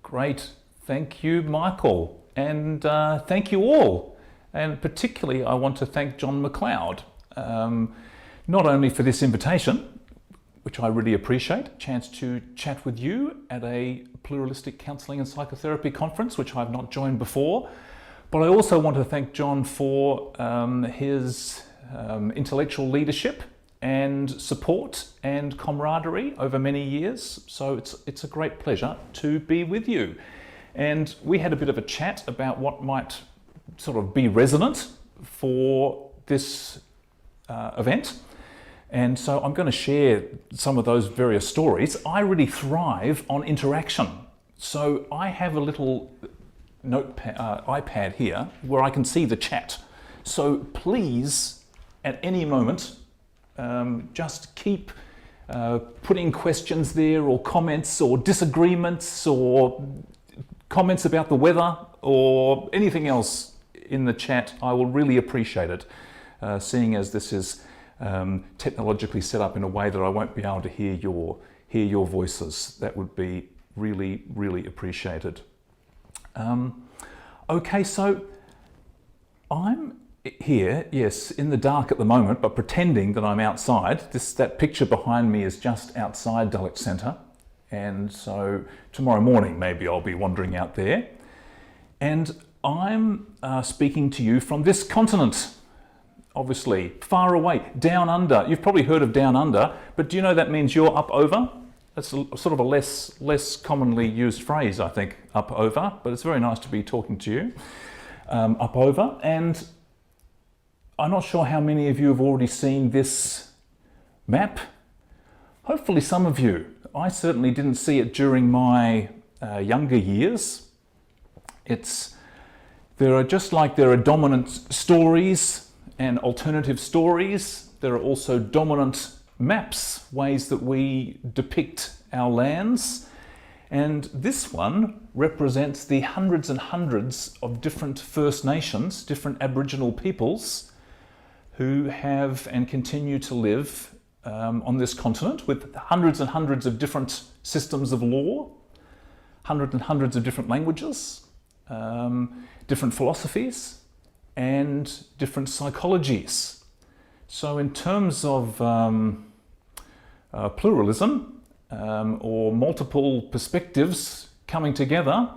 Great. Thank you, Michael. And thank you all. And particularly, I want to thank John McLeod, not only for this invitation, which I really appreciate, a chance to chat with you at a pluralistic counselling and psychotherapy conference, which I've not joined before. But I also want to thank John for his intellectual leadership and support and camaraderie over many years. So it's a great pleasure to be with you. And we had a bit of a chat about what might sort of be resonant for this event. And so I'm going to share some of those various stories. I really thrive on interaction. So I have a little iPad here where I can see the chat. So please, at any moment, just keep putting questions there, or comments, or disagreements, or comments about the weather, or anything else in the chat. I will really appreciate it, seeing as this is technologically set up in a way that I won't be able to hear your voices. That would be really, really appreciated. Okay, so I'm here, yes, in the dark at the moment, but pretending that I'm outside. That picture behind me is just outside Dulwich Centre, and so tomorrow morning maybe I'll be wandering out there. And I'm speaking to you from this continent, obviously, far away, down under. You've probably heard of down under, but do you know that means you're up over? That's sort of a less commonly used phrase, I think, up over, but it's very nice to be talking to you. Up over, and I'm not sure how many of you have already seen this map. Hopefully some of you. I certainly didn't see it during my younger years. There are dominant stories and alternative stories. There are also dominant maps, ways that we depict our lands. And this one represents the hundreds and hundreds of different First Nations, different Aboriginal peoples who have and continue to live on this continent, with hundreds and hundreds of different systems of law, hundreds and hundreds of different languages, different philosophies, and different psychologies. So in terms of pluralism or multiple perspectives coming together,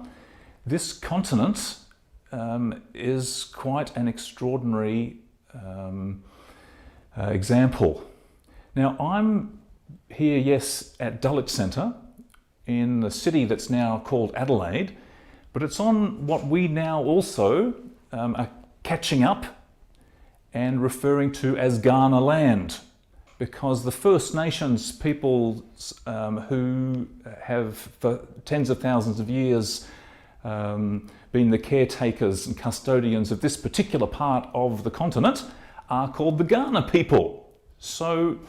this continent is quite an extraordinary example. Now I'm here, yes, at Dulwich Centre in the city that's now called Adelaide, but it's on what we now also are catching up and referring to as Ghana land, because the First Nations peoples who have for tens of thousands of years been the caretakers and custodians of this particular part of the continent are called the Ghana people. So,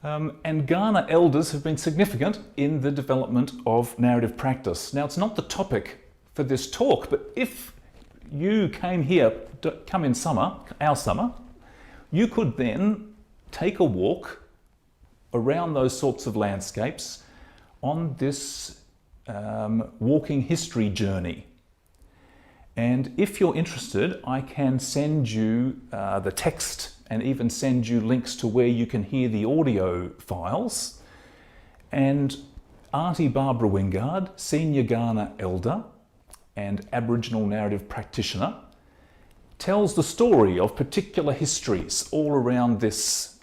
and Ghana elders have been significant in the development of narrative practice. Now, it's not the topic for this talk, but if you came here, come in summer, our summer, you could then take a walk around those sorts of landscapes on this walking history journey. And if you're interested, I can send you the text and even send you links to where you can hear the audio files. And Auntie Barbara Wingard, Senior Ghana Elder and Aboriginal narrative practitioner, tells the story of particular histories all around this,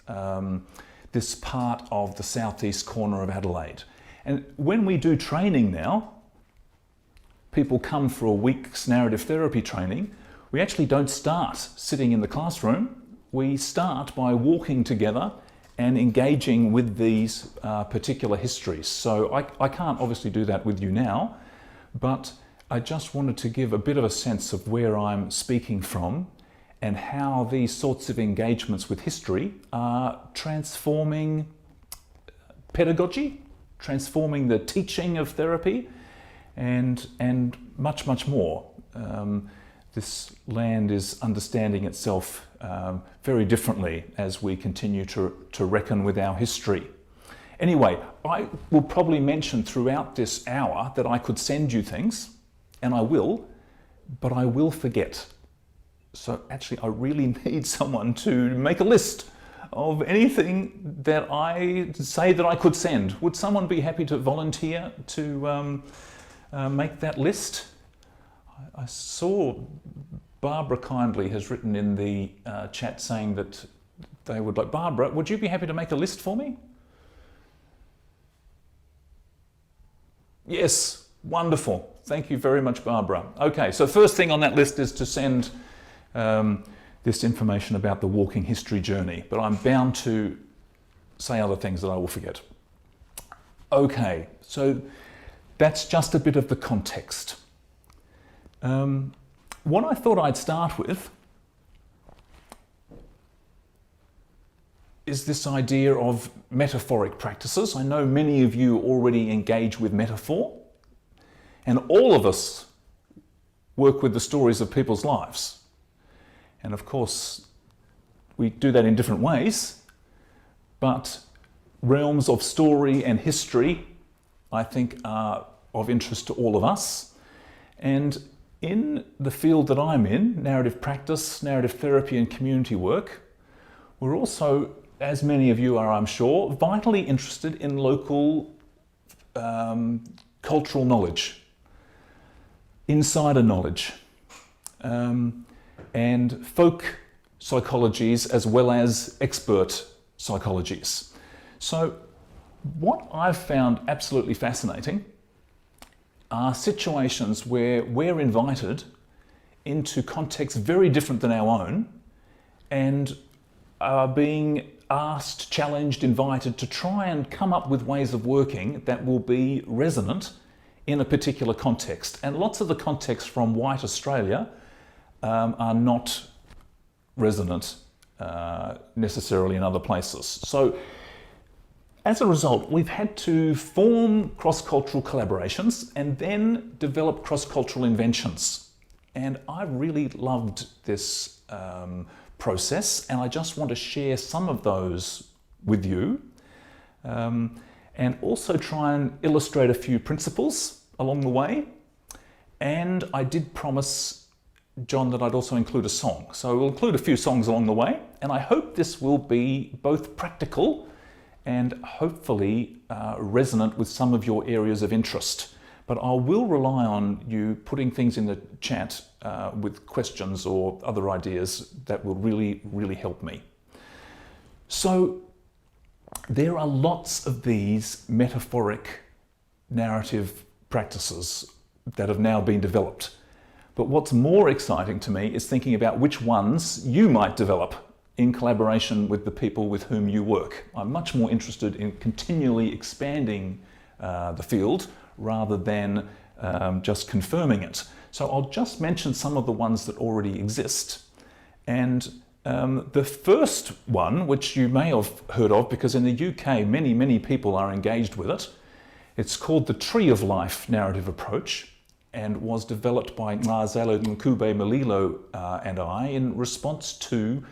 this part of the southeast corner of Adelaide. And when we do training now, people come for a week's narrative therapy training, we actually don't start sitting in the classroom. We start by walking together and engaging with these particular histories. So I can't obviously do that with you now, but I just wanted to give a bit of a sense of where I'm speaking from and how these sorts of engagements with history are transforming pedagogy, transforming the teaching of therapy, and much, much more. This land is understanding itself very differently as we continue to reckon with our history. Anyway, I will probably mention throughout this hour that I could send you things, and I will, but I will forget. So actually, I really need someone to make a list of anything that I say that I could send. Would someone be happy to volunteer to make that list? I saw Barbara kindly has written in the chat saying that they would like. Barbara, would you be happy to make a list for me? Yes, wonderful. Thank you very much, Barbara. Okay, so first thing on that list is to send this information about the walking history journey, but I'm bound to say other things that I will forget. Okay, so that's just a bit of the context. What I thought I'd start with is this idea of metaphoric practices. I know many of you already engage with metaphor, and all of us work with the stories of people's lives. And of course, we do that in different ways, but realms of story and history, I think, are of interest to all of us. And in the field that I'm in, narrative practice, narrative therapy and community work, we're also, as many of you are, I'm sure, vitally interested in local cultural knowledge, insider knowledge, and folk psychologies as well as expert psychologies. So what I've found absolutely fascinating are situations where we're invited into contexts very different than our own and are being asked, challenged, invited to try and come up with ways of working that will be resonant in a particular context. And lots of the contexts from white Australia are not resonant necessarily in other places. So as a result, we've had to form cross-cultural collaborations and then develop cross-cultural inventions. And I really loved this process, and I just want to share some of those with you, and also try and illustrate a few principles along the way. And I did promise John that I'd also include a song. So we'll include a few songs along the way, and I hope this will be both practical and hopefully resonant with some of your areas of interest. But I will rely on you putting things in the chat with questions or other ideas that will really, really help me. So there are lots of these metaphoric narrative practices that have now been developed. But what's more exciting to me is thinking about which ones you might develop in collaboration with the people with whom you work. I'm much more interested in continually expanding the field rather than just confirming it. So I'll just mention some of the ones that already exist. And the first one, which you may have heard of, because in the UK many people are engaged with it, it's called the Tree of Life narrative approach, and was developed by Ngazelo Nkube Malilo and I in response to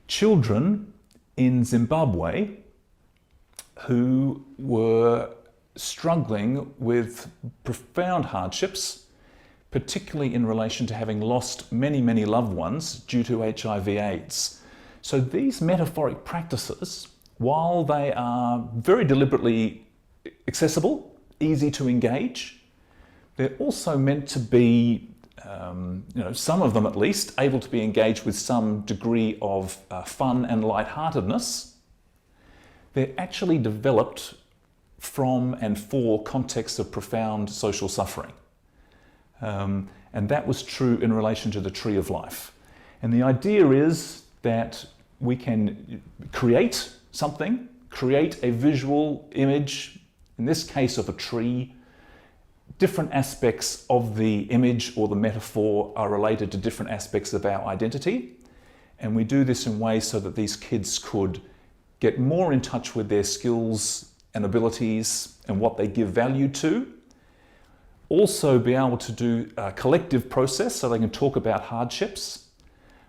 children in Zimbabwe who were struggling with profound hardships, particularly in relation to having lost many loved ones due to HIV/AIDS. So these metaphoric practices, while they are very deliberately accessible, easy to engage, they're also meant to be, some of them at least, able to be engaged with some degree of fun and lightheartedness. They're actually developed from and for contexts of profound social suffering. And that was true in relation to the Tree of Life. And the idea is that we can create something, create a visual image, in this case of a tree. Different aspects of the image or the metaphor are related to different aspects of our identity. And we do this in ways so that these kids could get more in touch with their skills and abilities and what they give value to. Also be able to do a collective process so they can talk about hardships,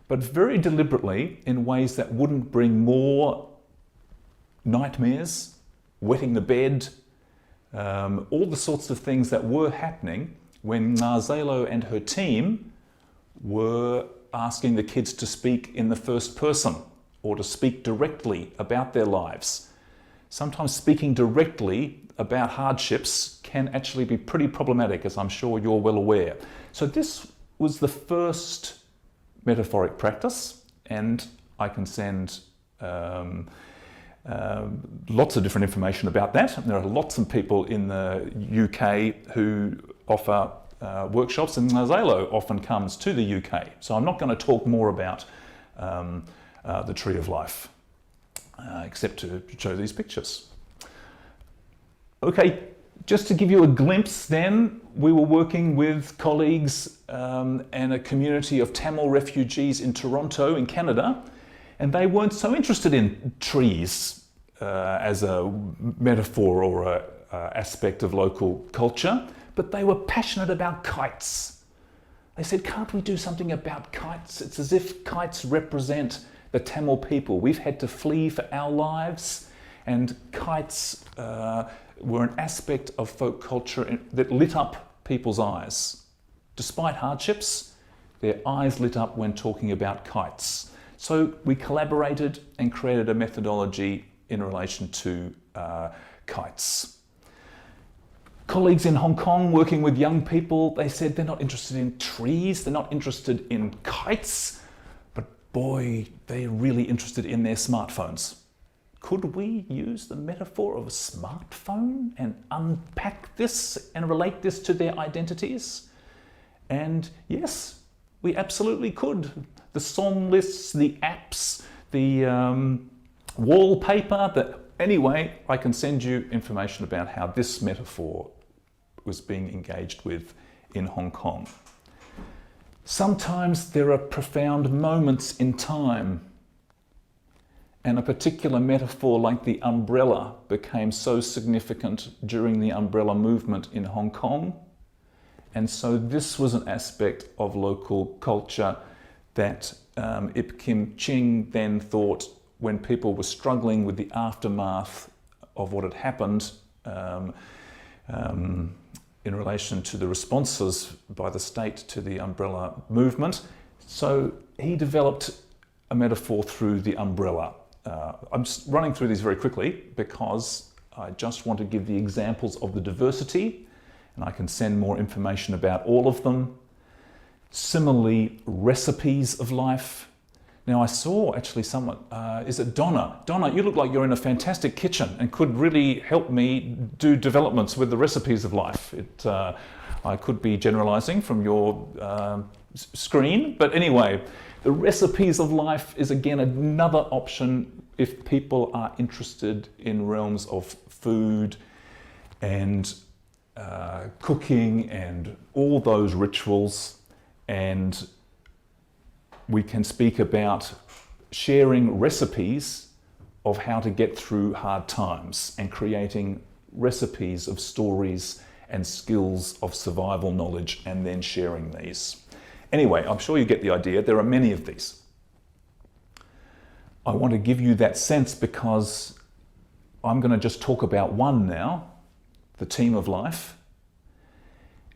but very deliberately in ways that wouldn't bring more nightmares wetting the bed, all the sorts of things that were happening when Ngazelo and her team were asking the kids to speak in the first person or to speak directly about their lives. Sometimes speaking directly about hardships can actually be pretty problematic, as I'm sure you're well aware. So this was the first metaphoric practice, and I can send lots of different information about that. There are lots of people in the UK who offer workshops, and Ngazelo often comes to the UK. So I'm not going to talk more about the Tree of Life, except to show these pictures. Okay, just to give you a glimpse then, we were working with colleagues and a community of Tamil refugees in Toronto in Canada, and they weren't so interested in trees as a metaphor or an aspect of local culture, but they were passionate about kites. They said, can't we do something about kites? It's as if kites represent the Tamil people. We've had to flee for our lives, and kites were an aspect of folk culture that lit up people's eyes. Despite hardships, their eyes lit up when talking about kites. So we collaborated and created a methodology in relation to kites. Colleagues in Hong Kong working with young people, they said they're not interested in trees, they're not interested in kites, but boy, they're really interested in their smartphones. Could we use the metaphor of a smartphone and unpack this and relate this to their identities? And yes, we absolutely could. The song lists, the apps, the wallpaper, anyway, I can send you information about how this metaphor was being engaged with in Hong Kong. Sometimes there are profound moments in time, and a particular metaphor like the umbrella became so significant during the umbrella movement in Hong Kong. And so this was an aspect of local culture that Ip Kim Ching then thought, when people were struggling with the aftermath of what had happened in relation to the responses by the state to the umbrella movement. So he developed a metaphor through the umbrella. I'm just running through these very quickly because I just want to give the examples of the diversity, and I can send more information about all of them. Similarly, recipes of life. Now I saw actually someone, is it Donna? Donna, you look like you're in a fantastic kitchen and could really help me do developments with the recipes of life. I could be generalizing from your screen, but anyway, the recipes of life is again another option if people are interested in realms of food and cooking and all those rituals. And we can speak about sharing recipes of how to get through hard times and creating recipes of stories and skills of survival knowledge and then sharing these. Anyway, I'm sure you get the idea. There are many of these. I want to give you that sense because I'm going to just talk about one now, the team of life.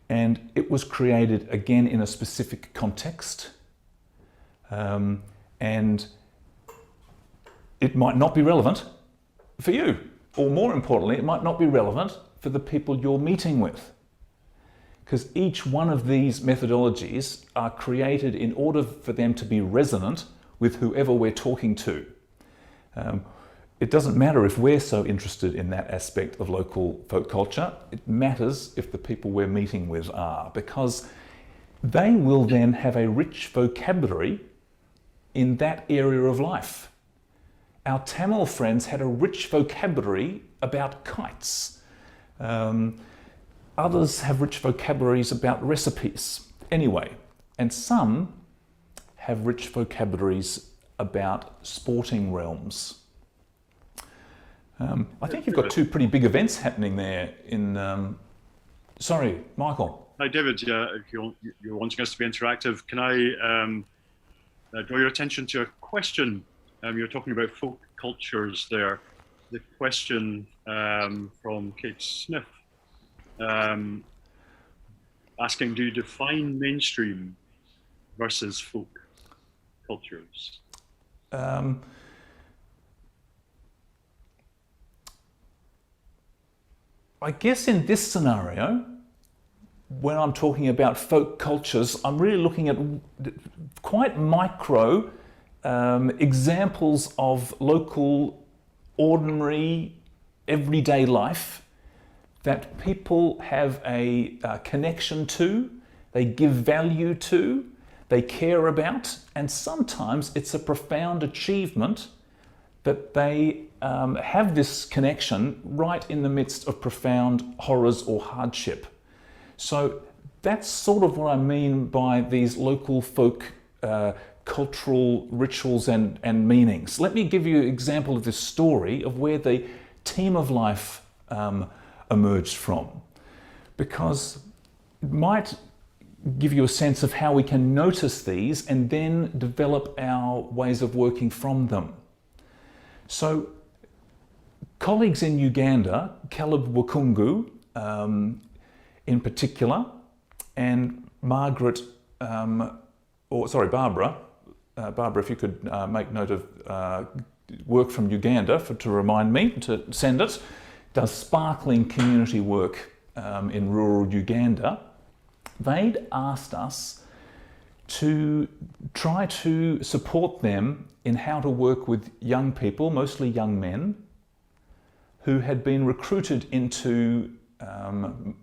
And it was created again in a specific context. And it might not be relevant for you, or more importantly, it might not be relevant for the people you're meeting with. Because each one of these methodologies are created in order for them to be resonant with whoever we're talking to. It doesn't matter if we're so interested in that aspect of local folk culture. It matters if the people we're meeting with are, because they will then have a rich vocabulary in that area of life. Our Tamil friends had a rich vocabulary about kites. Others have rich vocabularies about recipes. Anyway, and some have rich vocabularies about sporting realms. I think you've got two pretty big events happening there in... sorry, Michael. Hi, David. If you're wanting us to be interactive, can I draw your attention to a question? You're talking about folk cultures there. the question from Kate Smith, asking, do you define mainstream versus folk cultures? I guess in this scenario, when I'm talking about folk cultures, I'm really looking at quite micro examples of local, ordinary, everyday life that people have a connection to, they give value to, they care about, and sometimes it's a profound achievement that they have this connection right in the midst of profound horrors or hardship. So that's sort of what I mean by these local folk cultural rituals and meanings. Let me give you an example of this story of where the team of life emerged from, because it might give you a sense of how we can notice these and then develop our ways of working from them. So colleagues in Uganda, Caleb Wakungu in particular, and Barbara, Barbara, if you could make note of work from Uganda to remind me to send it, does sparkling community work in rural Uganda. They'd asked us to try to support them in how to work with young people, mostly young men, who had been recruited into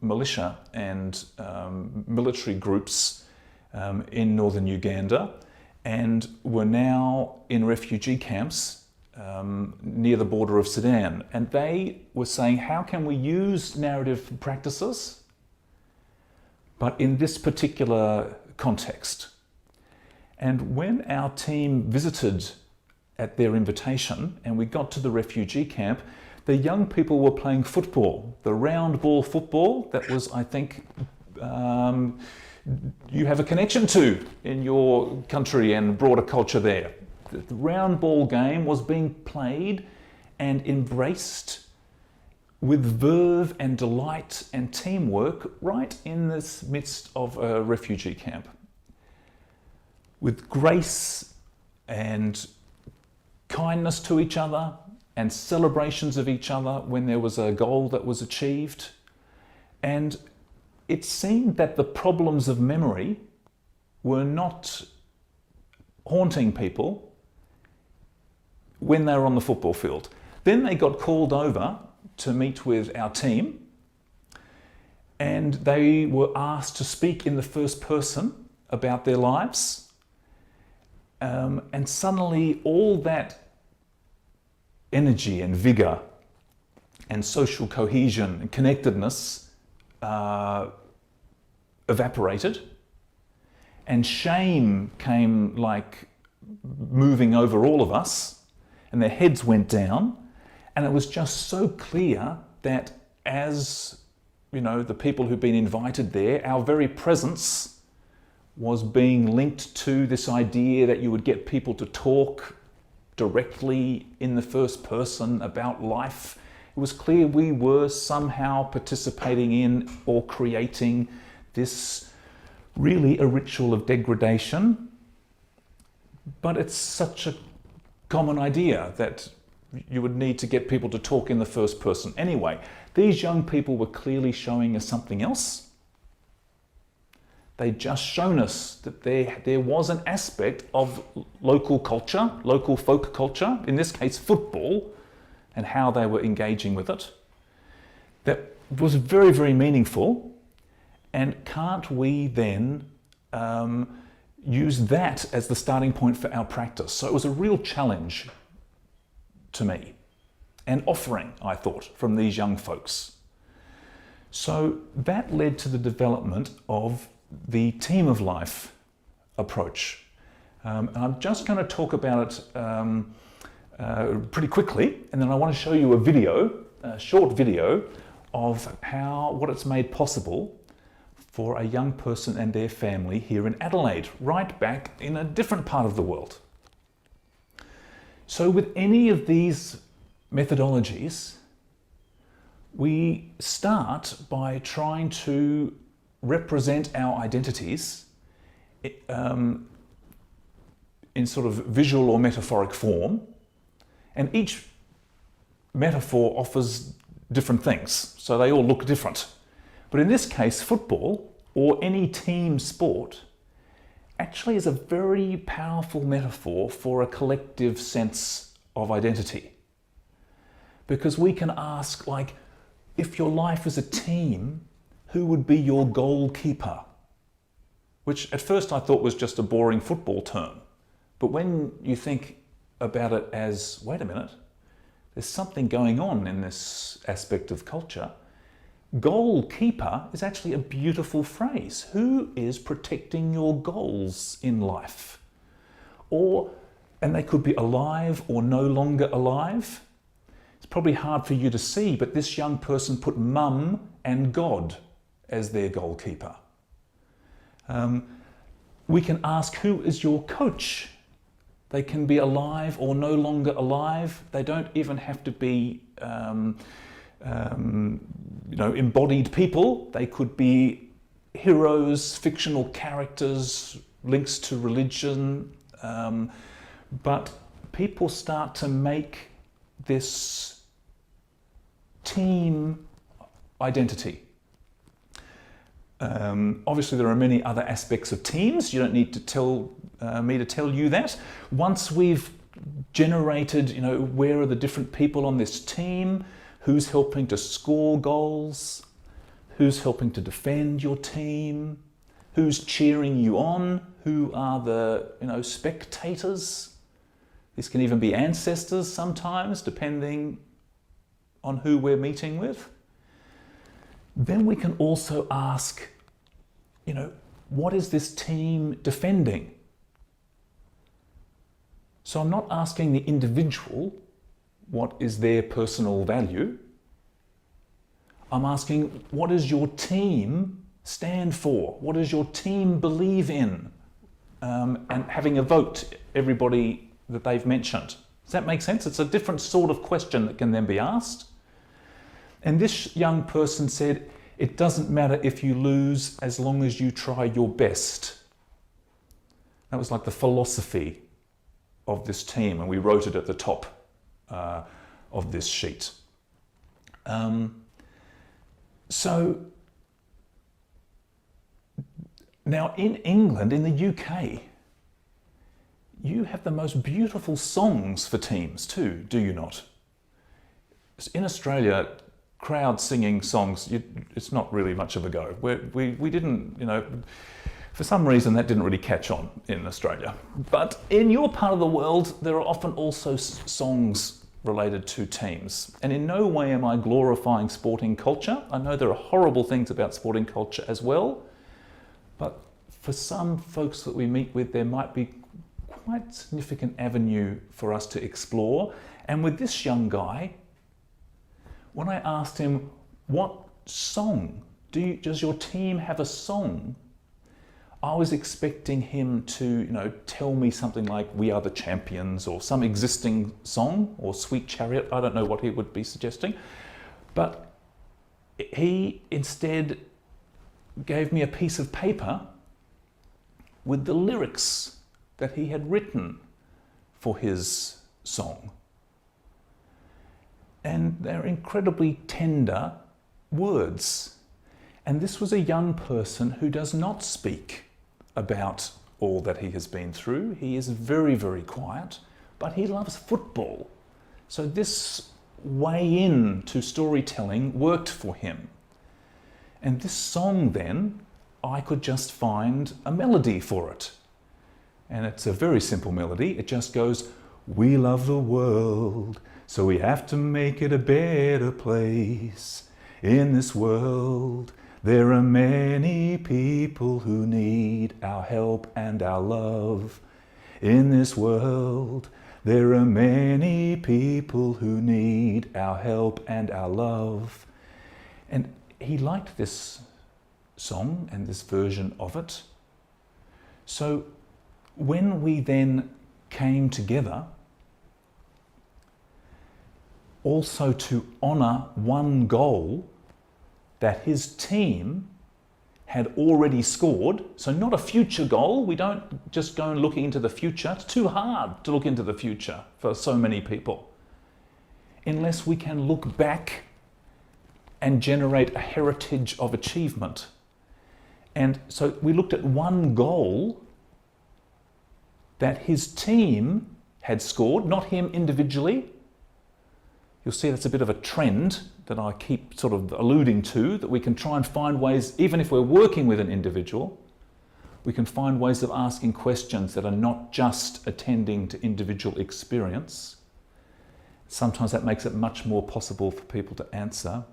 militia and military groups in northern Uganda and were now in refugee camps near the border of Sudan. And they were saying, how can we use narrative practices, but in this particular context? And when our team visited at their invitation and we got to the refugee camp, the young people were playing football, the round ball football that was, I think, you have a connection to in your country and broader culture there. The round ball game was being played and embraced with verve and delight and teamwork right in this midst of a refugee camp. With grace and kindness to each other and celebrations of each other when there was a goal that was achieved. And it seemed that the problems of memory were not haunting people when they were on the football field. Then they got called over to meet with our team and they were asked to speak in the first person about their lives. And suddenly all that energy and vigor and social cohesion and connectedness evaporated, and shame came like moving over all of us, and their heads went down, and it was just so clear that as you know, the people who've been invited there, our very presence was being linked to this idea that you would get people to talk directly in the first person about life. It was clear we were somehow participating in or creating this really a ritual of degradation. But it's such a common idea that you would need to get people to talk in the first person. Anyway, these young people were clearly showing us something else. They'd just shown us that there was an aspect of local culture, local folk culture, in this case football, and how they were engaging with it, that was very, very meaningful. And can't we then use that as the starting point for our practice? So it was a real challenge to me, an offering, I thought, from these young folks. So that led to the development of the team of life approach. And I'm just going to talk about it pretty quickly, and then I want to show you a video, a short video, of what it's made possible for a young person and their family here in Adelaide, right back in a different part of the world. So with any of these methodologies, we start by trying to represent our identities in sort of visual or metaphoric form, and each metaphor offers different things, so they all look different. But in this case, football, or any team sport, actually is a very powerful metaphor for a collective sense of identity. Because we can ask, like, if your life is a team, who would be your goalkeeper? Which at first I thought was just a boring football term. But when you think about it as, wait a minute, there's something going on in this aspect of culture. Goalkeeper is actually a beautiful phrase. Who is protecting your goals in life? And they could be alive or no longer alive. It's probably hard for you to see, but this young person put mum and God as their goalkeeper. We can ask, who is your coach? They can be alive or no longer alive. They don't even have to be embodied people. They could be heroes, fictional characters, links to religion. But people start to make this team identity. Obviously, there are many other aspects of teams. You don't need to tell me to tell you that. Once we've generated, where are the different people on this team, who's helping to score goals, who's helping to defend your team, who's cheering you on, who are the, spectators. This can even be ancestors sometimes, depending on who we're meeting with. Then we can also ask, what is this team defending? So I'm not asking the individual what is their personal value. I'm asking, what does your team stand for? What does your team believe in? And having a vote, everybody that they've mentioned. Does that make sense? It's a different sort of question that can then be asked. And this young person said, it doesn't matter if you lose as long as you try your best. That was like the philosophy of this team, and we wrote it at the top of this sheet. So now in England, in the UK, you have the most beautiful songs for teams too, do you not? In Australia, crowd singing songs, it's not really much of a go. We didn't, for some reason that didn't really catch on in Australia. But in your part of the world, there are often also songs related to teams. And in no way am I glorifying sporting culture. I know there are horrible things about sporting culture as well. But for some folks that we meet with, there might be quite significant avenue for us to explore. And with this young guy, when I asked him, what song, does your team have a song? I was expecting him to, tell me something like We Are the Champions or some existing song or Sweet Chariot. I don't know what he would be suggesting. But he instead gave me a piece of paper with the lyrics that he had written for his song. And they're incredibly tender words. And this was a young person who does not speak about all that he has been through. He is very, very quiet, but he loves football. So this way in to storytelling worked for him. And this song then, I could just find a melody for it. And it's a very simple melody. It just goes, we love the world, so we have to make it a better place. In this world, there are many people who need our help and our love. In this world, there are many people who need our help and our love. And he liked this song and this version of it. So when we then came together, also to honour one goal that his team had already scored. So not a future goal. We don't just go and look into the future. It's too hard to look into the future for so many people. Unless we can look back and generate a heritage of achievement. And so we looked at one goal that his team had scored, not him individually. You'll see that's a bit of a trend that I keep sort of alluding to, that we can try and find ways, even if we're working with an individual, we can find ways of asking questions that are not just attending to individual experience. Sometimes that makes it much more possible for people to answer.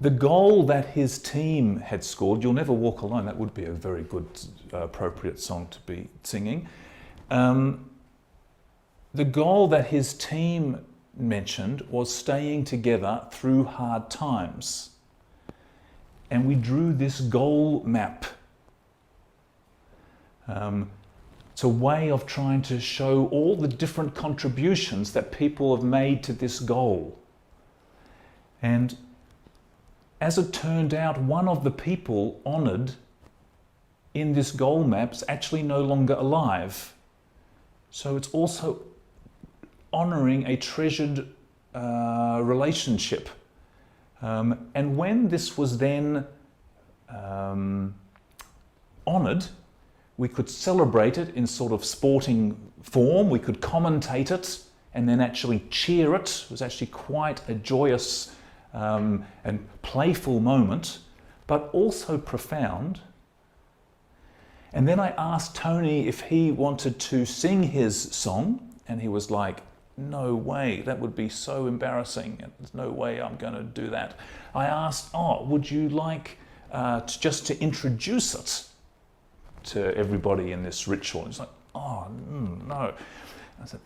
The goal that his team had scored, You'll Never Walk Alone, that would be a very good, appropriate song to be singing. The goal that his team mentioned was staying together through hard times. And we drew this goal map. It's a way of trying to show all the different contributions that people have made to this goal. And as it turned out, one of the people honoured in this goal map is actually no longer alive. So it's also honouring a treasured relationship. And when this was then honoured, we could celebrate it in sort of sporting form. We could commentate it and then actually cheer it. It was actually quite a joyous and playful moment, but also profound. And then I asked Tony if he wanted to sing his song, and he was like, no way, that would be so embarrassing. There's no way I'm going to do that. I asked, would you like just to introduce it to everybody in this ritual? And he's like, no. I said,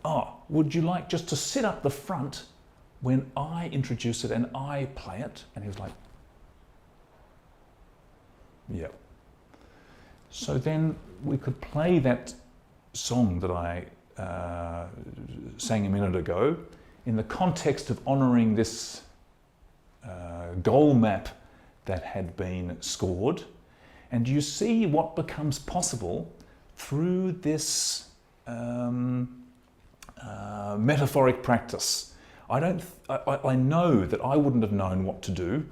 would you like just to sit up the front when I introduce it and I play it? And he was like, yeah. So then we could play that song that I sang a minute ago in the context of honouring this goal map that had been scored. And you see what becomes possible through this metaphoric practice. I know that I wouldn't have known what to do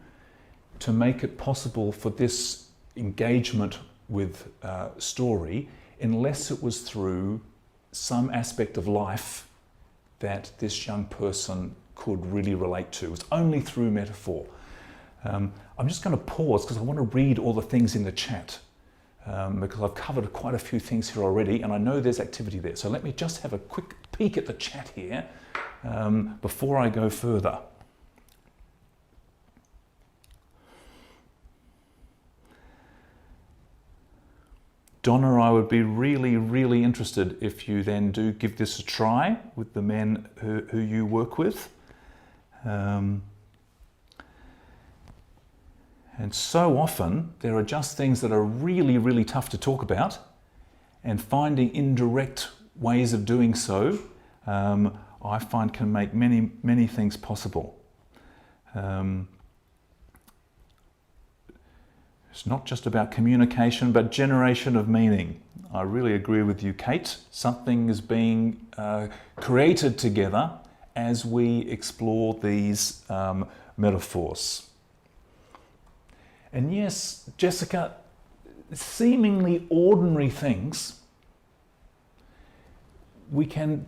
to make it possible for this engagement with story unless it was through some aspect of life that this young person could really relate to. It was only through metaphor. I'm just going to pause because I want to read all the things in the chat because I've covered quite a few things here already and I know there's activity there. So let me just have a quick peek at the chat here before I go further. Donna, I would be really, really interested if you then do give this a try with the men who you work with. And so often there are just things that are really, really tough to talk about, and finding indirect ways of doing so, I find can make many, many things possible. It's not just about communication, but generation of meaning. I really agree with you, Kate. Something is being created together as we explore these metaphors. And yes, Jessica, seemingly ordinary things, we can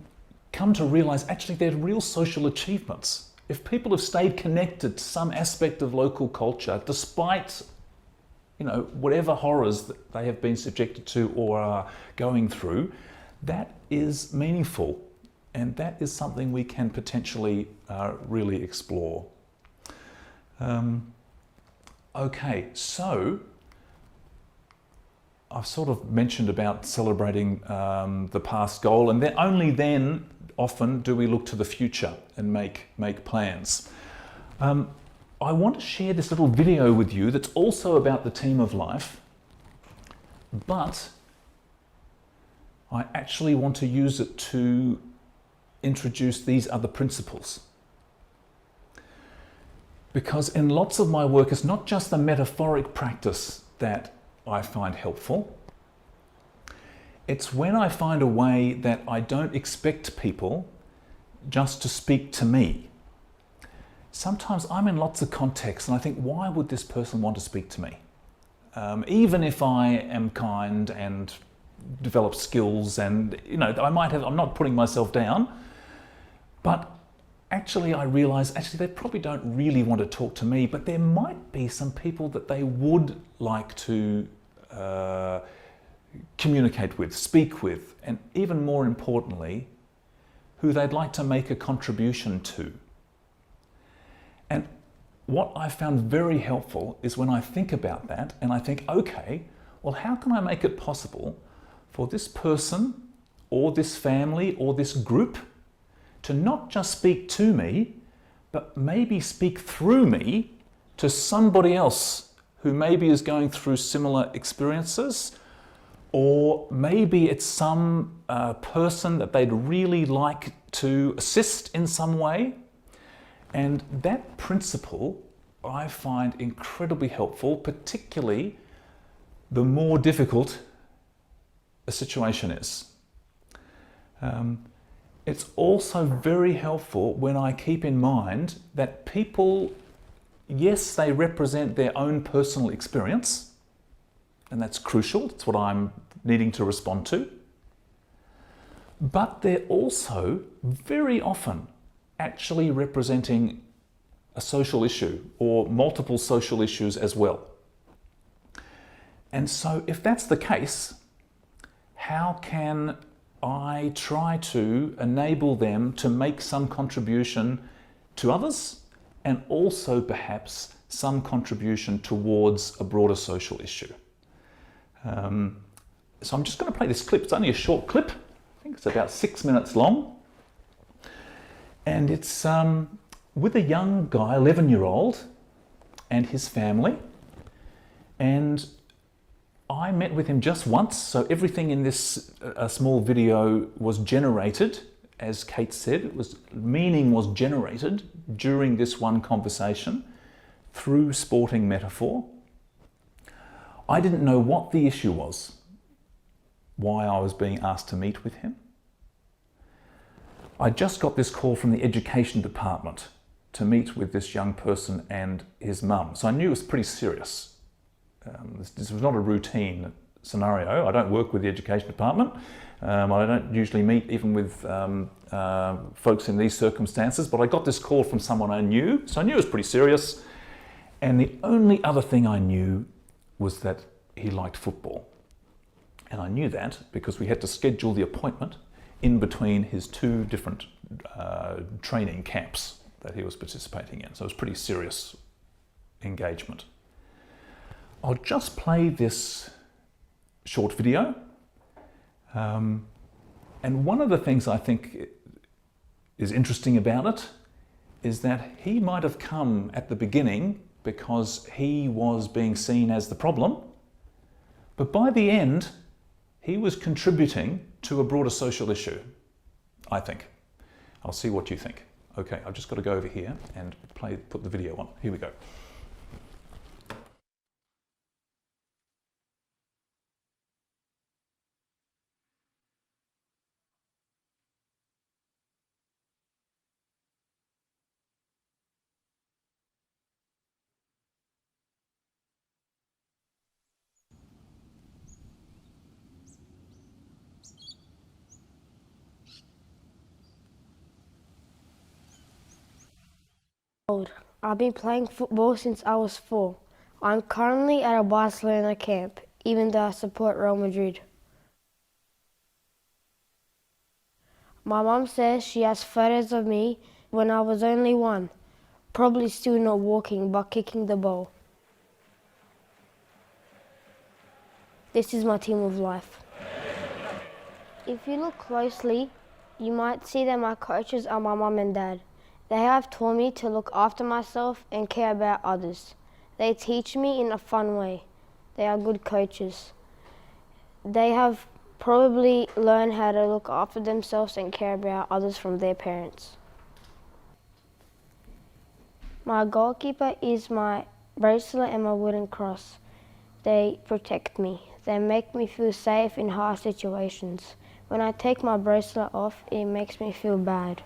come to realize actually they're real social achievements. If people have stayed connected to some aspect of local culture, despite whatever horrors that they have been subjected to or are going through, that is meaningful. And that is something we can potentially really explore. Okay, so I've sort of mentioned about celebrating the past goal, and then only then often do we look to the future and make plans. I want to share this little video with you that's also about the team of life, but I actually want to use it to introduce these other principles. Because in lots of my work, it's not just the metaphoric practice that I find helpful. It's when I find a way that I don't expect people just to speak to me. Sometimes I'm in lots of contexts and I think, why would this person want to speak to me? Even if I am kind and develop skills and, I'm not putting myself down, but actually I realize, they probably don't really want to talk to me, but there might be some people that they would like to communicate with, speak with, and even more importantly, who they'd like to make a contribution to. And what I found very helpful is when I think about that and I think, okay, well, how can I make it possible for this person or this family or this group to not just speak to me, but maybe speak through me to somebody else who maybe is going through similar experiences, or maybe it's some person that they'd really like to assist in some way. And that principle I find incredibly helpful, particularly the more difficult a situation is. It's also very helpful when I keep in mind that people, yes, they represent their own personal experience, and that's crucial. It's what I'm needing to respond to. But they're also very often actually representing a social issue or multiple social issues as well. And so if that's the case, how can I try to enable them to make some contribution to others and also perhaps some contribution towards a broader social issue? So I'm just going to play this clip. It's only a short clip. I think it's about 6 minutes long. And it's with a young guy, 11-year-old, and his family. And I met with him just once, so everything in this small video was generated, as Kate said, meaning was generated during this one conversation through sporting metaphor. I didn't know what the issue was, why I was being asked to meet with him. I just got this call from the education department to meet with this young person and his mum, so I knew it was pretty serious. This was not a routine scenario. I don't work with the education department. I don't usually meet even with folks in these circumstances, but I got this call from someone I knew, so I knew it was pretty serious. And the only other thing I knew was that he liked football. And I knew that because we had to schedule the appointment in between his two different training camps that he was participating in. So it was pretty serious engagement. I'll just play this short video. And one of the things I think is interesting about it is that he might have come at the beginning because he was being seen as the problem, but by the end, he was contributing to a broader social issue, I think. I'll see what you think. Okay, I've just got to go over here and put the video on. Here we go. I've been playing football since I was 4. I'm currently at a Barcelona camp, even though I support Real Madrid. My mum says she has photos of me when I was only 1, probably still not walking but kicking the ball. This is my team of life. If you look closely, you might see that my coaches are my mum and dad. They have taught me to look after myself and care about others. They teach me in a fun way. They are good coaches. They have Probably learn how to look after themselves and care about others from their parents. My goalkeeper is my bracelet and my wooden cross. They protect me. They make me feel safe in hard situations. When I take my bracelet off, it makes me feel bad.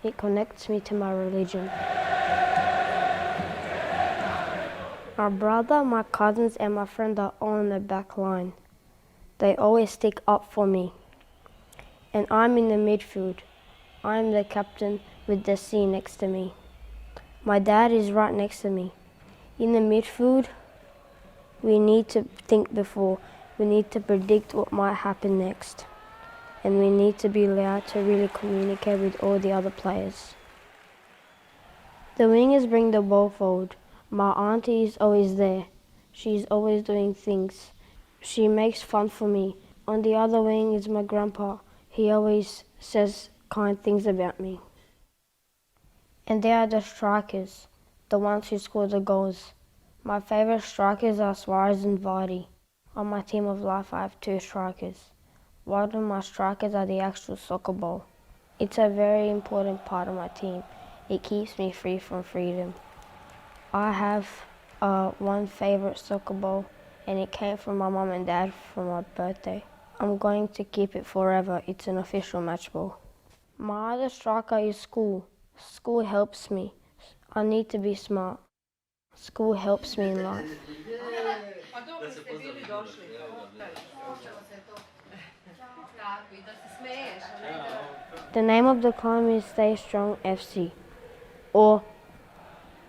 It connects me to my religion. My brother, my cousins and my friend are all in the back line. They always stick up for me. And I'm in the midfield. I'm the captain with the C next to me. My dad is right next to me. In the midfield, we need to think before. We need to predict what might happen next. And we need to be allowed to really communicate with all the other players. The wingers bring the ball forward. My auntie is always there. She's always doing things. She makes fun for me. On the other wing is my grandpa. He always says kind things about me. And there are the strikers, the ones who score the goals. My favourite strikers are Suarez and Vardy. On my team of life I have 2 strikers. One of my strikers are the actual soccer ball. It's a very important part of my team. It keeps me free from freedom. I have one favourite soccer ball and it came from my mum and dad for my birthday. I'm going to keep it forever. It's an official match ball. My other striker is school. School helps me. I need to be smart. School helps me in life. The name of the climb is Stay Strong FC, or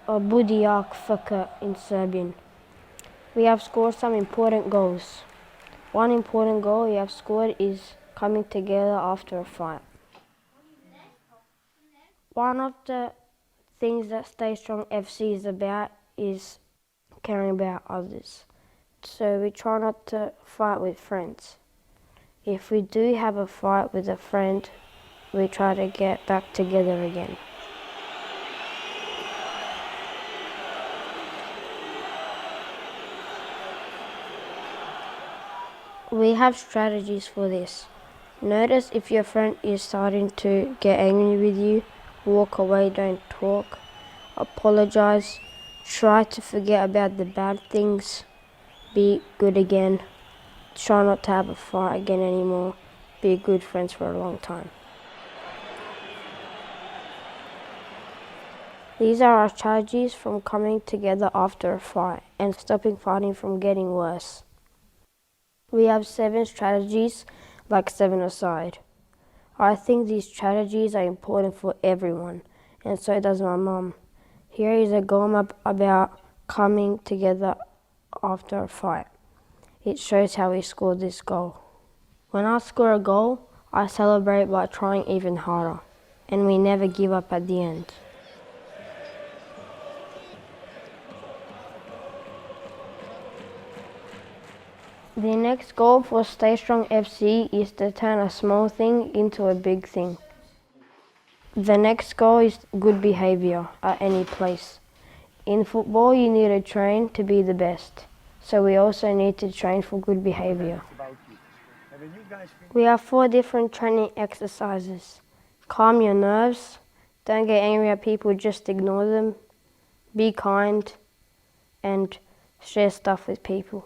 Budijak Faka in Serbian. We have scored some important goals. One important goal we have scored is coming together after a fight. One of the things that Stay Strong FC is about is caring about others. So we try not to fight with friends. If we do have a fight with a friend, we try to get back together again. We have strategies for this. Notice if your friend is starting to get angry with you, walk away, don't talk, apologize, try to forget about the bad things, be good again, try not to have a fight again anymore, be good friends for a long time. These are our strategies from coming together after a fight and stopping fighting from getting worse. We have 7 strategies, like 7 aside. I think these strategies are important for everyone, and so does my mum. Here is a goal map about coming together after a fight. It shows how we scored this goal. When I score a goal, I celebrate by trying even harder, and we never give up at the end. The next goal for Stay Strong FC is to turn a small thing into a big thing. The next goal is good behaviour at any place. In football, you need to train to be the best, so we also need to train for good behaviour. We have 4 different training exercises. Calm your nerves, don't get angry at people, just ignore them, be kind, and share stuff with people.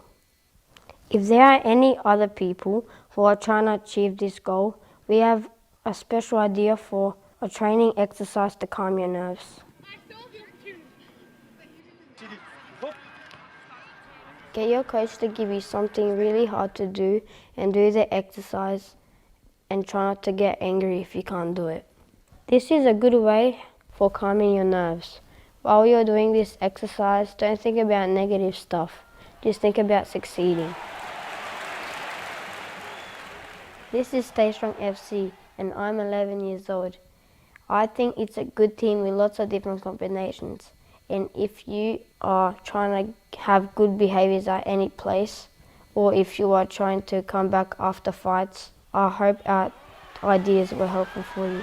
If there are any other people who are trying to achieve this goal, we have a special idea for a training exercise to calm your nerves. Get your coach to give you something really hard to do and do the exercise and try not to get angry if you can't do it. This is a good way for calming your nerves. While you're doing this exercise, don't think about negative stuff. Just think about succeeding. This is Stay Strong FC and I'm 11 years old. I think it's a good team with lots of different combinations. And if you are trying to have good behaviours at any place, or if you are trying to come back after fights, I hope our ideas were helpful for you.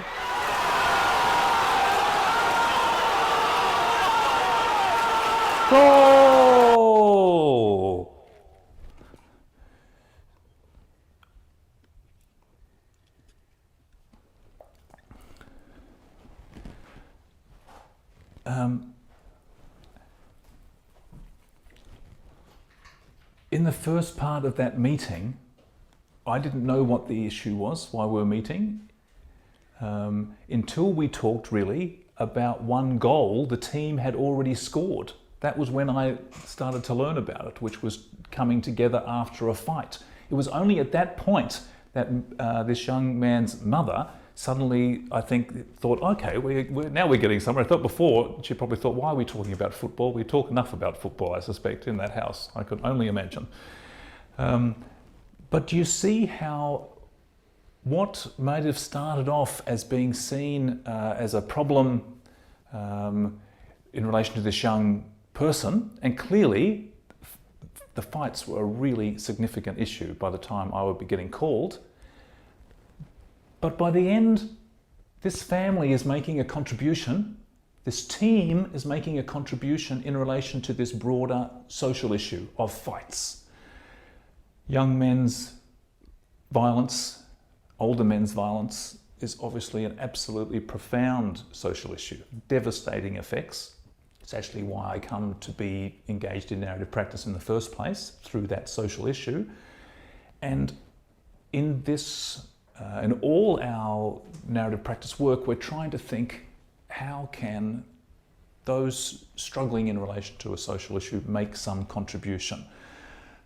Goal! in the first part of that meeting, I didn't know what the issue was, why we were meeting, until we talked really about one goal the team had already scored. That was when I started to learn about it, which was coming together after a fight. It was only at that point that this young man's mother suddenly, I think, thought, okay, now we're getting somewhere. I thought before, she probably thought, why are we talking about football? We talk enough about football, I suspect, in that house. I could only imagine. But do you see how what might have started off as being seen as a problem in relation to this young person, and clearly the fights were a really significant issue by the time I would be getting called. But by the end, this family is making a contribution, this team is making a contribution in relation to this broader social issue of fights. Young men's violence, older men's violence is obviously an absolutely profound social issue, devastating effects. It's actually why I come to be engaged in narrative practice in the first place, through that social issue. And in this, in all our narrative practice work, we're trying to think, how can those struggling in relation to a social issue make some contribution?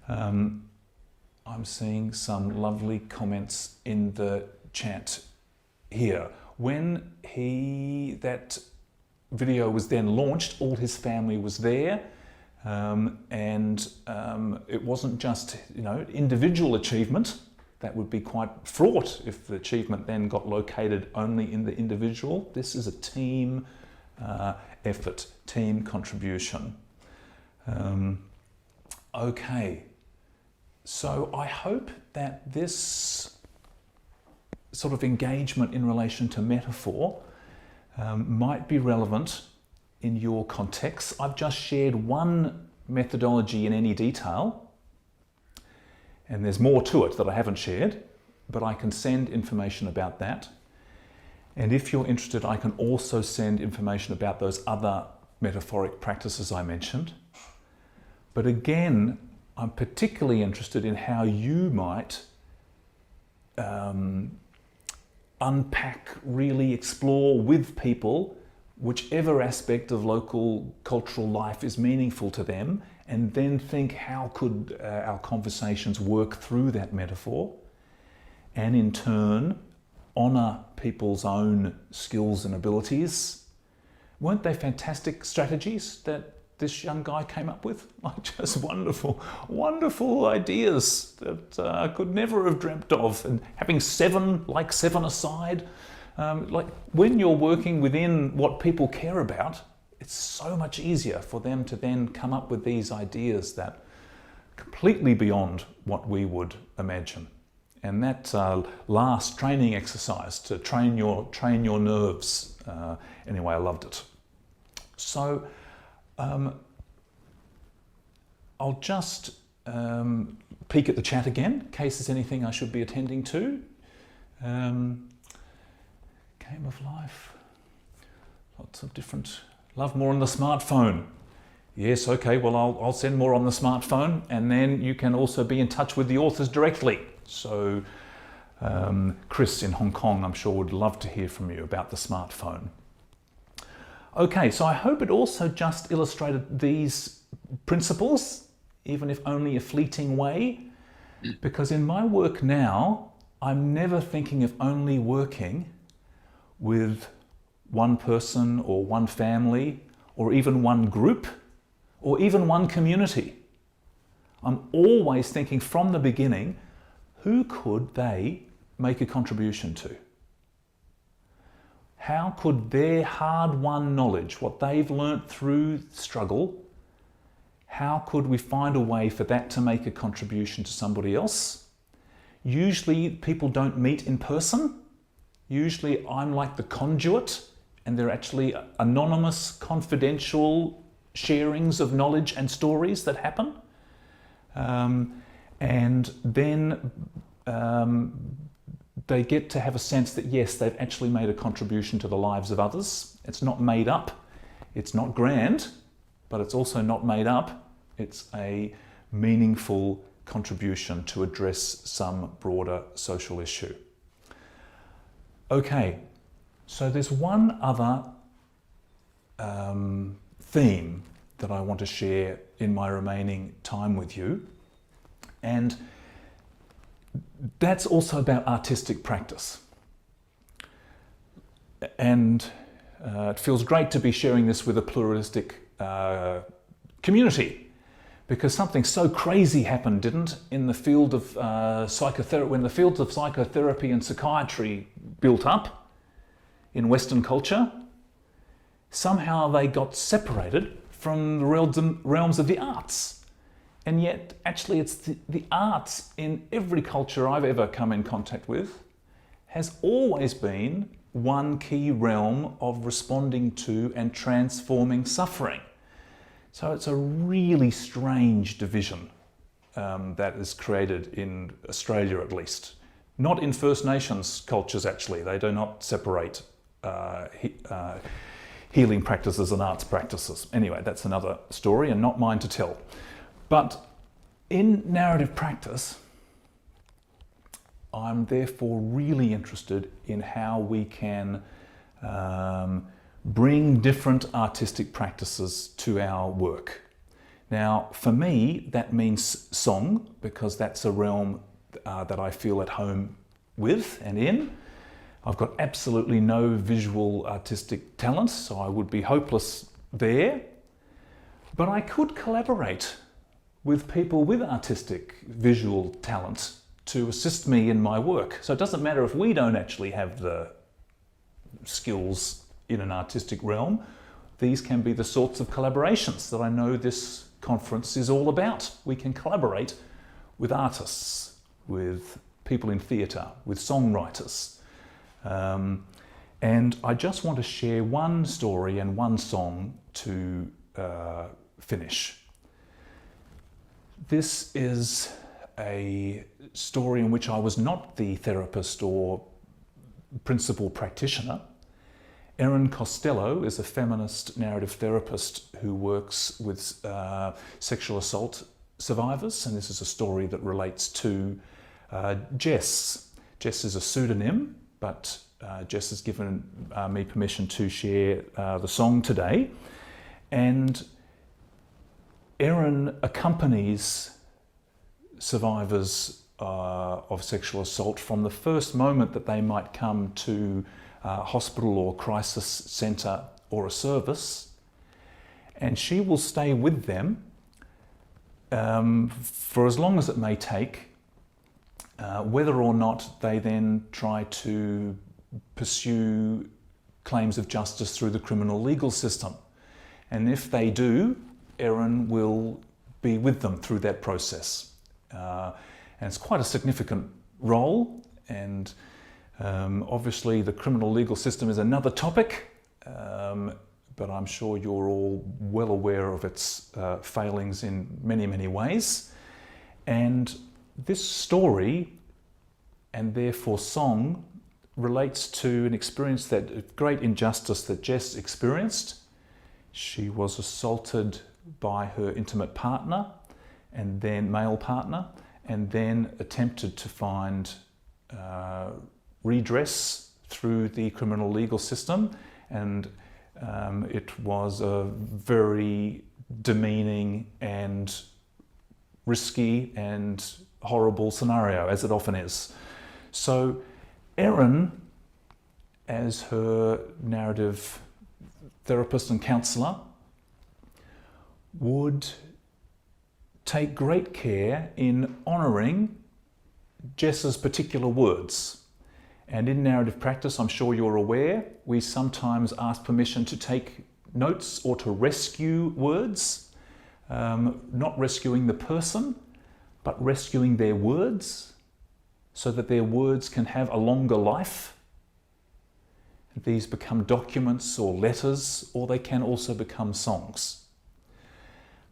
I'm seeing some lovely comments in the chat here. When that video was then launched, all his family was there, and it wasn't just, individual achievement. That would be quite fraught if the achievement then got located only in the individual. This is a team effort, team contribution. Okay, so I hope that this sort of engagement in relation to metaphor might be relevant in your context. I've just shared one methodology in any detail, and there's more to it that I haven't shared, but I can send information about that. And if you're interested, I can also send information about those other metaphoric practices I mentioned. But again, I'm particularly interested in how you might unpack, really explore with people whichever aspect of local cultural life is meaningful to them, and then think, how could our conversations work through that metaphor, and in turn honour people's own skills and abilities. Weren't they fantastic strategies that this young guy came up with? Like, just wonderful, wonderful ideas that I could never have dreamt of. And having seven aside, like when you're working within what people care about, it's so much easier for them to then come up with these ideas that completely beyond what we would imagine. And that last training exercise to train your nerves. Anyway, I loved it. So I'll just peek at the chat again, in case there's anything I should be attending to. Game of life, lots of different, love more on the smartphone. Yes, okay, well I'll send more on the smartphone, and then you can also be in touch with the authors directly. So Chris in Hong Kong, I'm sure, would love to hear from you about the smartphone. Okay, so I hope it also just illustrated these principles, even if only a fleeting way, because in my work now, I'm never thinking of only working with one person or one family or even one group or even one community. I'm always thinking from the beginning, who could they make a contribution to? How could their hard-won knowledge, what they've learnt through struggle, how could we find a way for that to make a contribution to somebody else? Usually people don't meet in person. Usually I'm like the conduit, and they're actually anonymous, confidential sharings of knowledge and stories that happen. And then they get to have a sense that, yes, they've actually made a contribution to the lives of others. It's not made up, it's not grand, but it's also not made up. It's a meaningful contribution to address some broader social issue. Okay, so there's one other theme that I want to share in my remaining time with you, and that's also about artistic practice. And it feels great to be sharing this with a pluralistic community, because something so crazy happened, didn't, in the field of psychotherapy, when the fields of psychotherapy and psychiatry built up in Western culture. Somehow they got separated from the realms of the arts. And yet, actually, it's the arts in every culture I've ever come in contact with has always been one key realm of responding to and transforming suffering. So it's a really strange division that is created in Australia, at least. Not in First Nations cultures, actually. They do not separate healing practices and arts practices. Anyway, that's another story and not mine to tell. But in narrative practice, I'm therefore really interested in how we can bring different artistic practices to our work. Now, for me, that means song, because that's a realm that I feel at home with and in. I've got absolutely no visual artistic talent, so I would be hopeless there. But I could collaborate with people with artistic visual talent to assist me in my work. So it doesn't matter if we don't actually have the skills in an artistic realm. These can be the sorts of collaborations that I know this conference is all about. We can collaborate with artists, with people in theatre, with songwriters. And I just want to share one story and one song to finish. This is a story in which I was not the therapist or principal practitioner. Erin Costello is a feminist narrative therapist who works with sexual assault survivors, and this is a story that relates to Jess. Jess is a pseudonym, but Jess has given me permission to share the song today. And Erin accompanies survivors of sexual assault from the first moment that they might come to hospital or crisis centre or a service, and she will stay with them for as long as it may take, whether or not they then try to pursue claims of justice through the criminal legal system. And if they do, Erin will be with them through that process. And it's quite a significant role, and obviously the criminal legal system is another topic, but I'm sure you're all well aware of its failings in many, many ways. And this story, and therefore song, relates to an experience, that great injustice that Jess experienced. She was assaulted by her intimate partner, and then male partner, and then attempted to find redress through the criminal legal system, and it was a very demeaning and risky and horrible scenario, as it often is. So Erin, as her narrative therapist and counsellor, would take great care in honouring Jess's particular words. And in narrative practice, I'm sure you're aware, we sometimes ask permission to take notes or to rescue words, not rescuing the person, but rescuing their words, so that their words can have a longer life. These become documents or letters, or they can also become songs.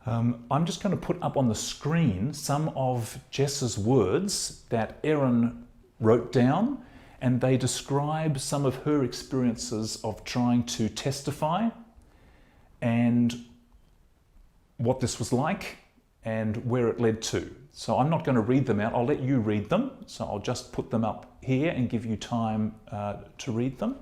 I'm just going to put up on the screen some of Jess's words that Erin wrote down, and they describe some of her experiences of trying to testify and what this was like, and where it led to. So I'm not going to read them out, I'll let you read them. So I'll just put them up here and give you time to read them.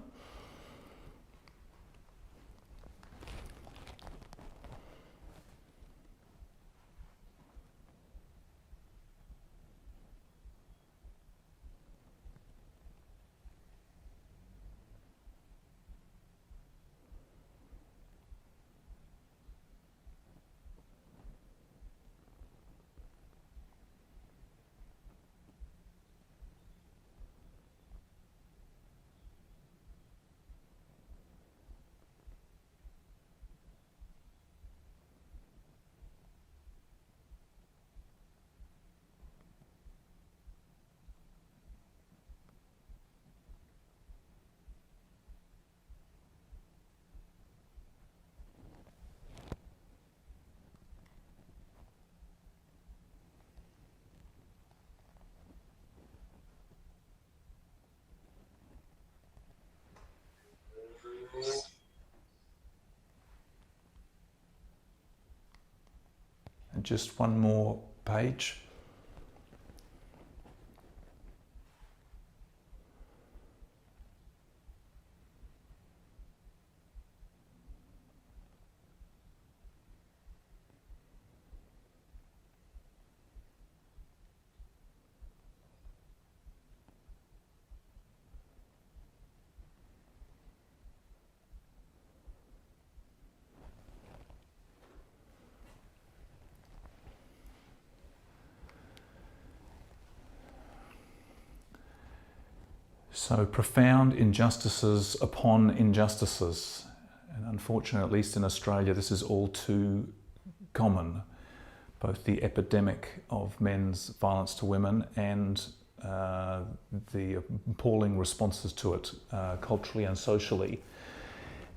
And just one more page. So profound injustices upon injustices. And unfortunately, at least in Australia, this is all too common. Both the epidemic of men's violence to women and the appalling responses to it culturally and socially.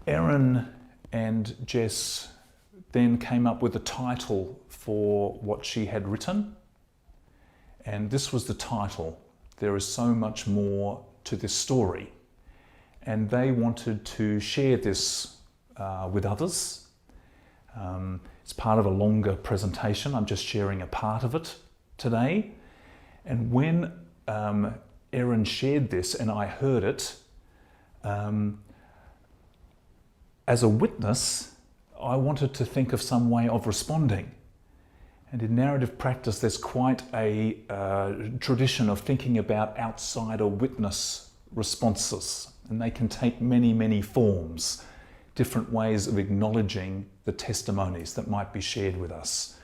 Erin and Jess then came up with a title for what she had written. And this was the title, There is So Much More to This Story. And they wanted to share this with others. It's part of a longer presentation. I'm just sharing a part of it today. And when Erin shared this and I heard it, as a witness, I wanted to think of some way of responding. And in narrative practice, there's quite a tradition of thinking about outsider witness responses. And they can take many, many forms, different ways of acknowledging the testimonies that might be shared with us.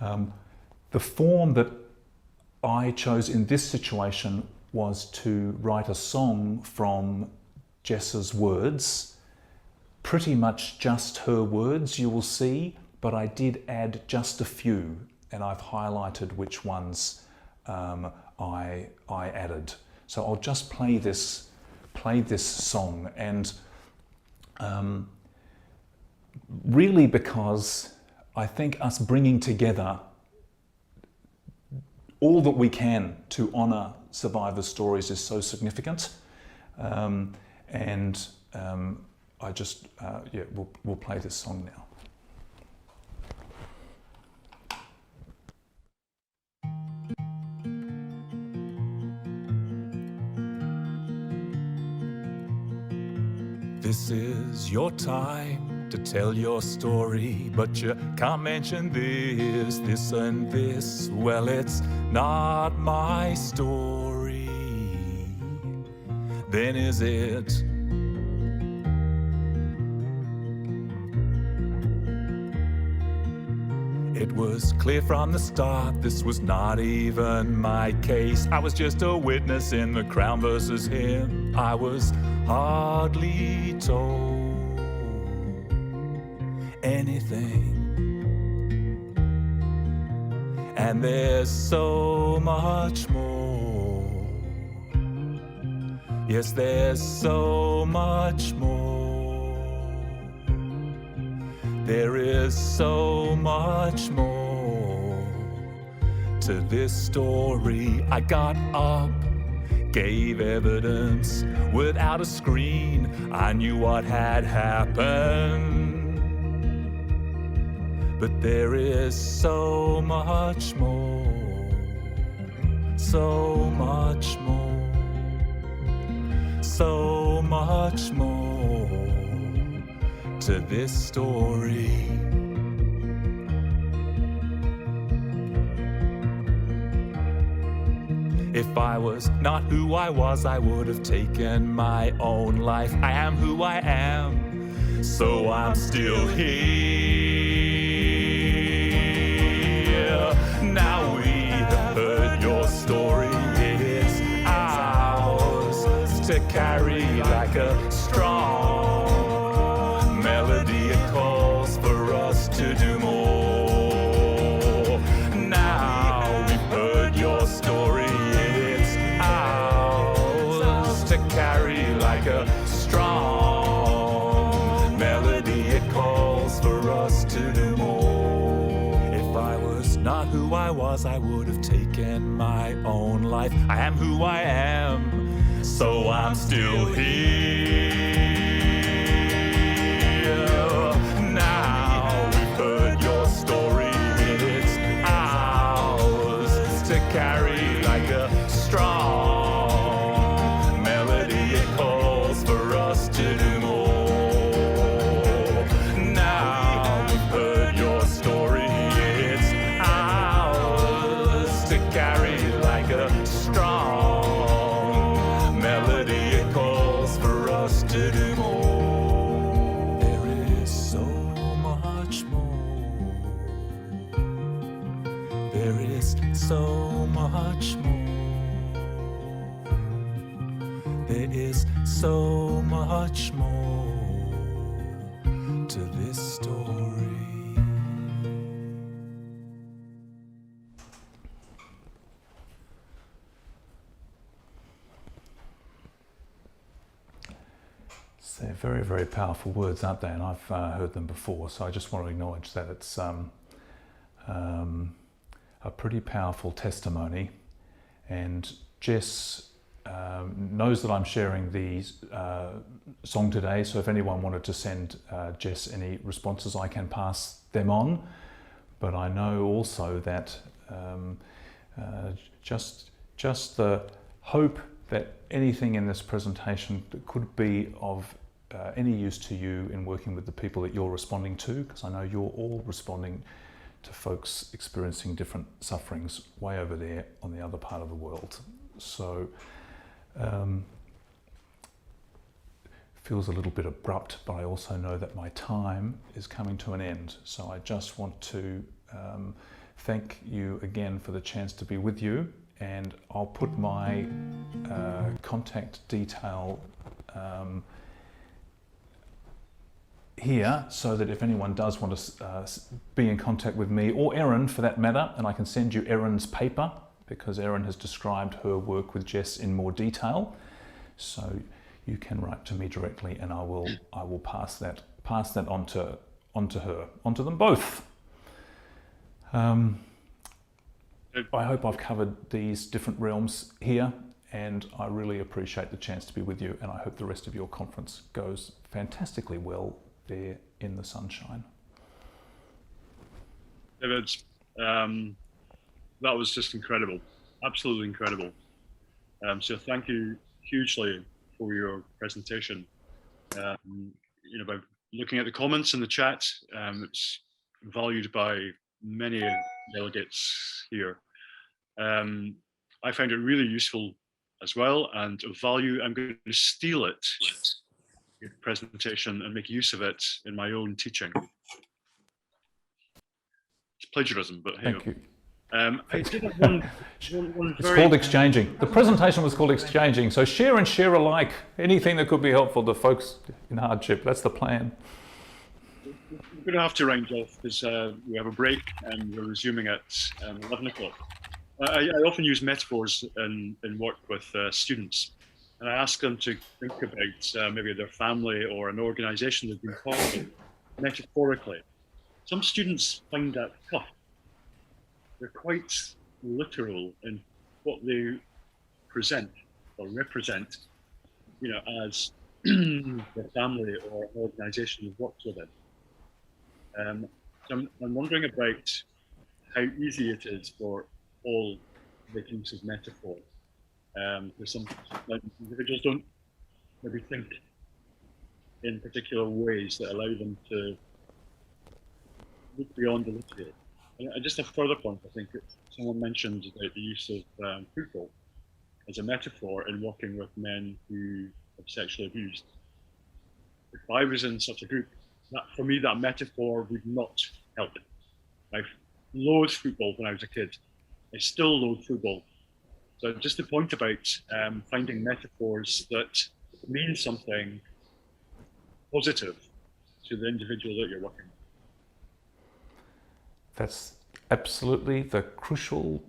The form that I chose in this situation was to write a song from Jess's words, pretty much just her words, you will see, but I did add just a few, and I've highlighted which ones I added. So I'll just play this song, and really because I think us bringing together all that we can to honour survivors' stories is so significant, I just we'll play this song now. This is your time to tell your story, but you can't mention this and this. Well, it's not my story. Then is it? It was clear from the start this was not even my case. I was just a witness in the Crown versus him. I was hardly told anything. And there's so much more. Yes, there's so much more. There is so much more to this story. I got up, gave evidence without a screen. I knew what had happened, But there is so much more, so much more, so much more to this story. If I was not who I was, I would have taken my own life. I am who I am, so I'm still here. Now we have heard your story, it's ours to carry like a strong melody. It calls for us to do more. Now we've heard your story, to carry like a strong melody. It calls for us to do more. If I was not who I was, I would have taken my own life. I am who I am, so I'm still here. Now we've heard your story, it's ours to carry like a strong to do more. Now we've heard your story, it's ours to carry like a strong melody. It calls for us to do more. There is so much more. There is so much more. There is so much more to this story. So they're very, very powerful words, aren't they? And I've heard them before, so I just want to acknowledge that it's a pretty powerful testimony. And Jess knows that I'm sharing the song today, so if anyone wanted to send Jess any responses, I can pass them on. But I know also that just the hope that anything in this presentation that could be of any use to you in working with the people that you're responding to, because I know you're all responding to folks experiencing different sufferings way over there on the other part of the world. So feels a little bit abrupt, but I also know that my time is coming to an end. So I just want to thank you again for the chance to be with you, and I'll put my contact detail here so that if anyone does want to be in contact with me, or Erin for that matter, and I can send you Erin's paper, because Erin has described her work with Jess in more detail. So you can write to me directly, and I will pass that on to her, onto them both. I hope I've covered these different realms here, and I really appreciate the chance to be with you, and I hope the rest of your conference goes fantastically well there in the sunshine. David, that was just incredible, absolutely incredible. So thank you hugely for your presentation. By looking at the comments in the chat, it's valued by many delegates here. I found it really useful as well, and of value. I'm going to steal it, your presentation, and make use of it in my own teaching. It's plagiarism, but hey. Thank you. I did have one it's called exchanging. The presentation was called exchanging. So share and share alike. Anything that could be helpful to folks in hardship. That's the plan. We're going to have to round off because we have a break and we're resuming at 11 o'clock. I often use metaphors in work with students, and I ask them to think about maybe their family or an organization they've been part of metaphorically. Some students find that tough. They're quite literal in what they present or represent, as their family or organization they've worked within. So I'm wondering about how easy it is for all making use of metaphor. Because some individuals don't maybe think in particular ways that allow them to look beyond the literal. And just a further point, I think someone mentioned about the use of football as a metaphor in working with men who have sexually abused. If I was in such a group, for me, that metaphor would not help. I've loathed football when I was a kid. I still loathe football. So just the point about finding metaphors that mean something positive to the individual that you're working with. That's absolutely the crucial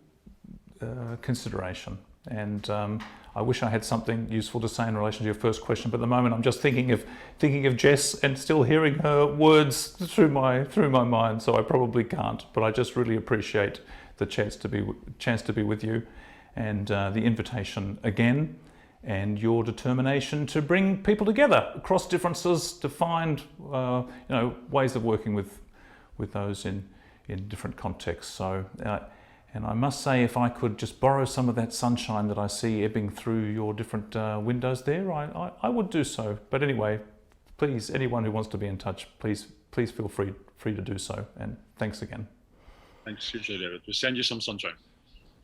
consideration. And I wish I had something useful to say in relation to your first question, but at the moment I'm just thinking of Jess and still hearing her words through my mind. So I probably can't. But I just really appreciate the chance to be with you, and the invitation again, and your determination to bring people together across differences to find ways of working with those in different contexts. So. And I must say, if I could just borrow some of that sunshine that I see ebbing through your different windows there, I would do so. But anyway, please, anyone who wants to be in touch, please feel free to do so. And thanks again. Thanks, hugely, David. We'll send you some sunshine.